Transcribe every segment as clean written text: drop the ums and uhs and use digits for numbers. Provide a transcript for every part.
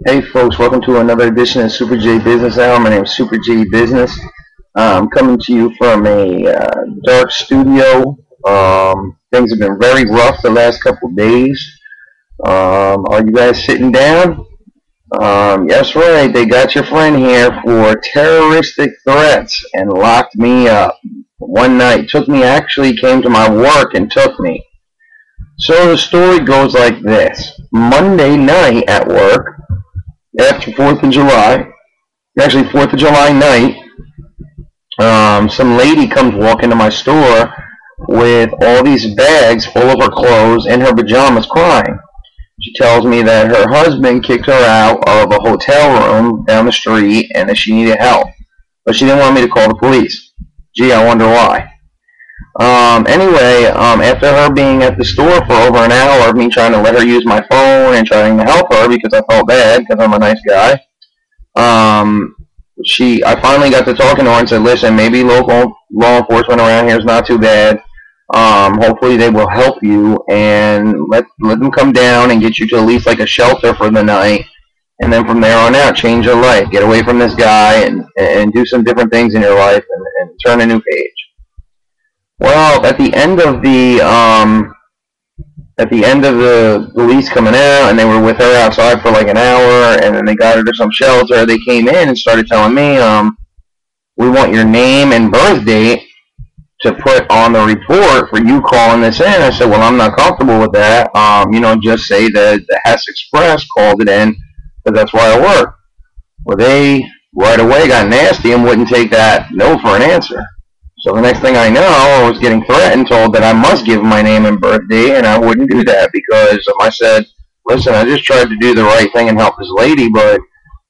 Hey folks, welcome to another edition of Super J Business Hour. My name is Super J Business. I'm coming to you from a dark studio. Things have been very rough the last couple of days. Are you guys sitting down? Yes, right. They got your friend here for terroristic threats and locked me up. One night, actually came to my work and took me. So the story goes like this. Monday night at work, after 4th of July, actually 4th of July night, some lady comes walking to my store with all these bags full of her clothes in her pajamas crying. She tells me that her husband kicked her out of a hotel room down the street and that she needed help. But she didn't want me to call the police. Gee, I wonder why. After her being at the store for over an hour, me trying to let her use my phone and trying to help her because I felt bad because I'm a nice guy, I finally got to talking to her and said, listen, maybe local law enforcement around here is not too bad. Hopefully they will help you and let them come down and get you to at least like a shelter for the night. And then from there on out, change your life. Get away from this guy and do some different things in your life and turn a new page. Well, at the end of the police coming out, and they were with her outside for like an hour, and then they got her to some shelter. They came in and started telling me, we want your name and birth date to put on the report for you calling this in. I said, well, I'm not comfortable with that. Just say that the Hess Express called it in because that's where I work. Well, they right away got nasty and wouldn't take that no for an answer. So the next thing I know, I was getting threatened, told that I must give my name and birthday, and I wouldn't do that because I said, listen, I just tried to do the right thing and help this lady, but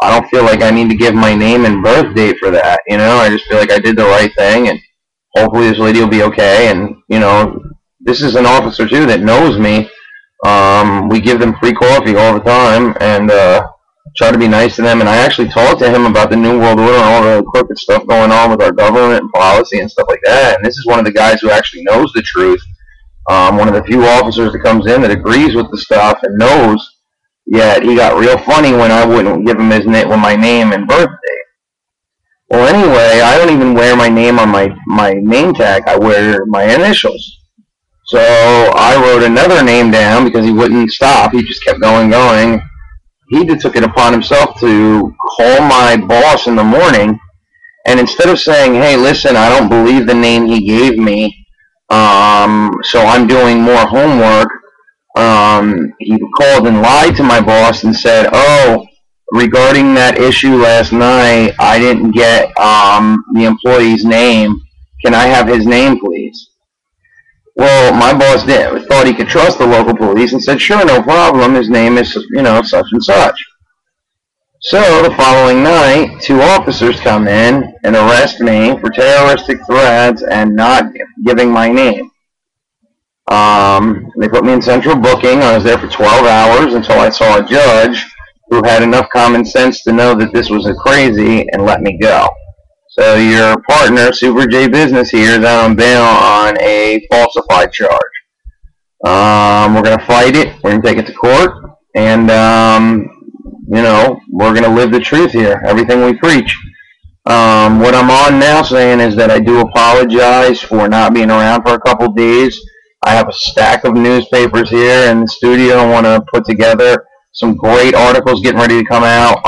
I don't feel like I need to give my name and birth date for that. I just feel like I did the right thing, and hopefully this lady will be okay. And, this is an officer, too, that knows me. We give them free coffee all the time, and try to be nice to them. And I actually talked to him about the New World Order and all the crooked stuff going on with our government and policy and stuff like that. And this is one of the guys who actually knows the truth. One of the few officers that comes in that agrees with the stuff and knows. Yet he got real funny when I wouldn't give him my name and birthday. Well, anyway, I don't even wear my name on my name tag. I wear my initials. So I wrote another name down because he wouldn't stop. He just kept going. He took it upon himself to call my boss in the morning, and instead of saying, hey, listen, I don't believe the name he gave me, so I'm doing more homework, he called and lied to my boss and said, oh, regarding that issue last night, I didn't get the employee's name. Can I have his name, please? Well, my boss thought he could trust the local police and said, sure, no problem. His name is, such and such. So the following night, 2 officers come in and arrest me for terroristic threats and not giving my name. They put me in central booking. I was there for 12 hours until I saw a judge who had enough common sense to know that this was crazy and let me go. So your partner, Super J Business here, is out on bail on a falsified charge. We're going to fight it. We're going to take it to court. And, we're going to live the truth here. Everything we preach. What I'm on now saying is that I do apologize for not being around for a couple days. I have a stack of newspapers here in the studio. I want to put together some great articles getting ready to come out.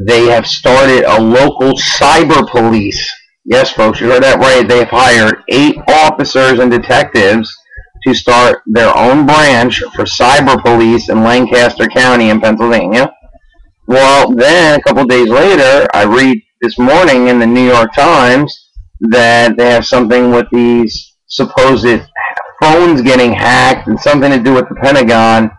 They have started a local cyber police. Yes, folks, you heard that right. They've hired 8 officers and detectives to start their own branch for cyber police in Lancaster County in Pennsylvania. Well, then a couple days later, I read this morning in the New York Times that they have something with these supposed phones getting hacked and something to do with the Pentagon.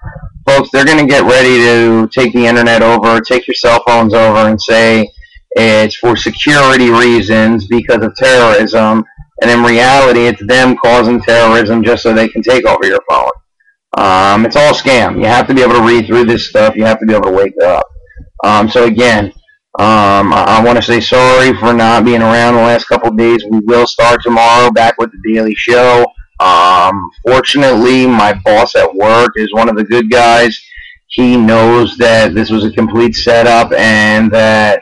Folks, they're going to get ready to take the internet over, take your cell phones over, and say it's for security reasons because of terrorism. And in reality, it's them causing terrorism just so they can take over your phone. It's all scam. You have to be able to read through this stuff. You have to be able to wake up. So again, I want to say sorry for not being around the last couple of days. We will start tomorrow back with the Daily Show. Fortunately, my boss at work is one of the good guys. he knows that this was a complete setup, and that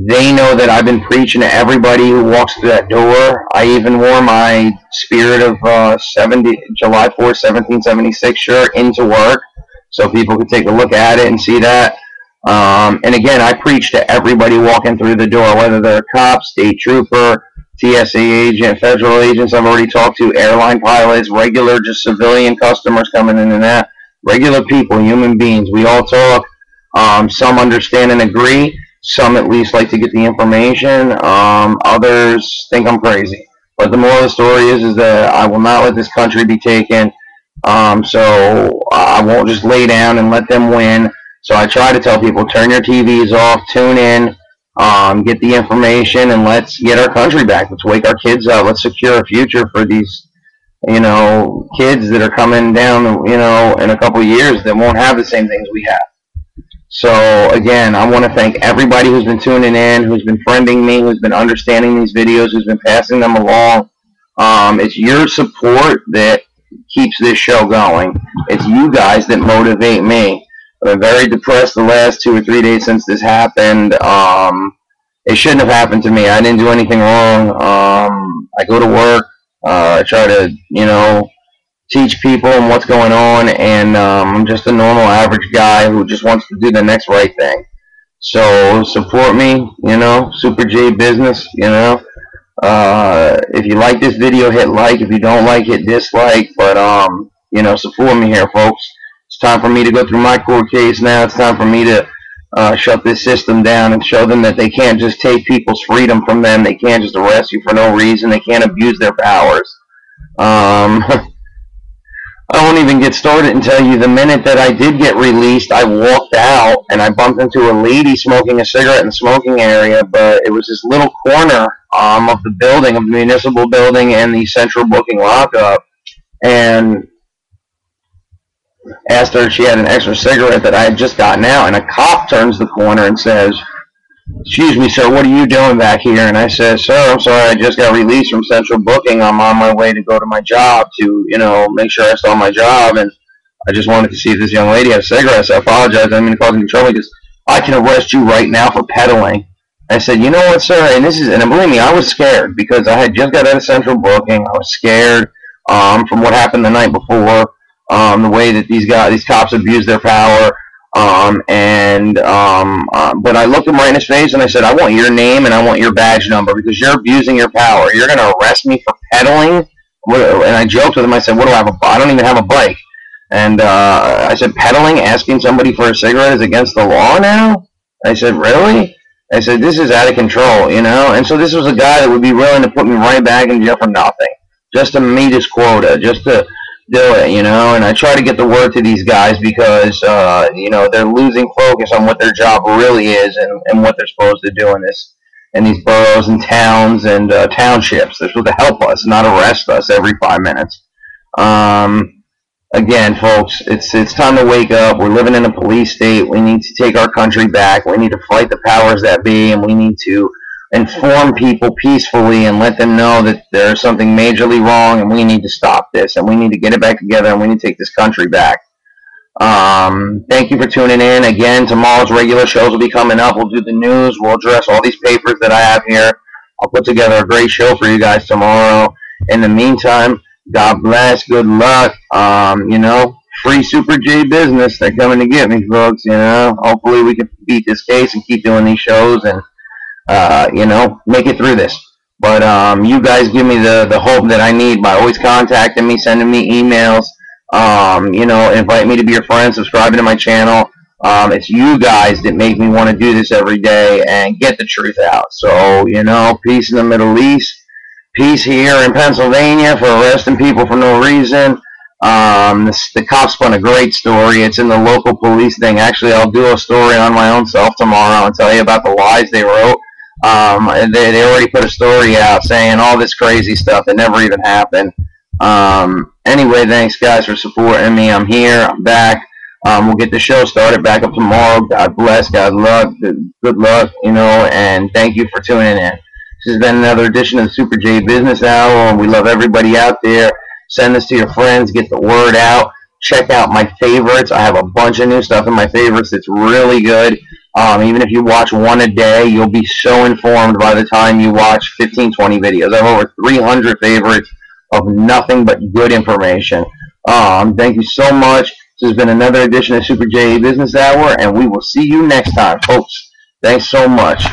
they know that I've been preaching to everybody who walks through that door. I even wore my Spirit of July 4th, 1776 shirt into work so people could take a look at it and see that. And again, I preach to everybody walking through the door, whether they're a cop, state trooper, TSA agent, federal agents I've already talked to, airline pilots, regular just civilian customers coming in and out, regular people, human beings. We all talk. Some understand and agree. Some at least like to get the information. Others think I'm crazy. But the moral of the story is that I will not let this country be taken. So I won't just lay down and let them win. So I try to tell people, turn your TVs off, tune in, get the information, and let's get our country back. Let's wake our kids up. Let's secure a future for these, kids that are coming down, in a couple of years that won't have the same things we have. So again, I want to thank everybody who's been tuning in, who's been friending me, who's been understanding these videos, who's been passing them along. It's your support that keeps this show going. It's you guys that motivate me. I've been very depressed the last 2 or 3 days since this happened. It shouldn't have happened to me. I didn't do anything wrong. I go to work. I try to, teach people and what's going on, and I'm just a normal average guy who just wants to do the next right thing. So support me, Super J Business, if you like this video, hit like. If you don't like, hit dislike. But support me here, folks. It's time for me to go through my court case now. It's time for me to shut this system down and show them that they can't just take people's freedom from them. They can't just arrest you for no reason. They can't abuse their powers. I won't even get started and tell you the minute that I did get released, I walked out and I bumped into a lady smoking a cigarette in the smoking area, but it was this little corner of the building, of the municipal building and the central booking lockup, and asked her if she had an extra cigarette that I had just gotten out, and a cop turns the corner and says, "Excuse me, sir, what are you doing back here?" And I said, "Sir, I'm sorry, I just got released from central booking. I'm on my way to go to my job to, make sure I saw my job, and I just wanted to see if this young lady had a cigarette, so I apologize. I didn't mean to cause any trouble because I can arrest you right now for peddling." I said, "You know what, sir?" And believe me, I was scared because I had just got out of central booking. I was scared from what happened the night before, the way that these cops abused their power. But I looked him right in his face and I said, "I want your name and I want your badge number because you're abusing your power. You're going to arrest me for peddling?" And I joked with him. I said, "What do I have? I don't even have a bike." And I said, "Peddling, asking somebody for a cigarette is against the law now?" I said, "Really?" I said, "This is out of control, And so this was a guy that would be willing to put me right back in jail for nothing, just to meet his quota, just to do it, and I try to get the word to these guys because, they're losing focus on what their job really is and what they're supposed to do in these boroughs and towns and townships. They're supposed to help us, not arrest us every 5 minutes. Again, folks, it's time to wake up. We're living in a police state. We need to take our country back. We need to fight the powers that be, and we need to inform people peacefully and let them know that there's something majorly wrong and we need to stop this and we need to get it back together and we need to take this country back. Thank you for tuning in. Again, tomorrow's regular shows will be coming up. We'll do the news. We'll address all these papers that I have here. I'll put together a great show for you guys tomorrow. In the meantime, God bless. Good luck. Free Super J Business. They're coming to get me, folks. Hopefully we can beat this case and keep doing these shows and make it through this. But you guys give me the hope that I need by always contacting me, sending me emails, invite me to be your friend, subscribing to my channel. It's you guys that make me want to do this every day and get the truth out. So, peace in the Middle East, peace here in Pennsylvania for arresting people for no reason. The cops spun a great story. It's in the local police thing. Actually, I'll do a story on my own self tomorrow and tell you about the lies they wrote. They already put a story out saying all this crazy stuff that never even happened. Anyway, thanks guys for supporting me. I'm here. I'm back. We'll get the show started back up tomorrow. God bless. God luck. Good luck. And thank you for tuning in. This has been another edition of the Super J Business Hour. We love everybody out there. Send this to your friends. Get the word out. check out my favorites. I have a bunch of new stuff in my favorites that's really good. Even if you watch one a day, you'll be so informed by the time you watch 15, 20 videos. I have over 300 favorites of nothing but good information. Thank you so much. This has been another edition of Super J Business Hour, and we will see you next time, folks. Thanks so much.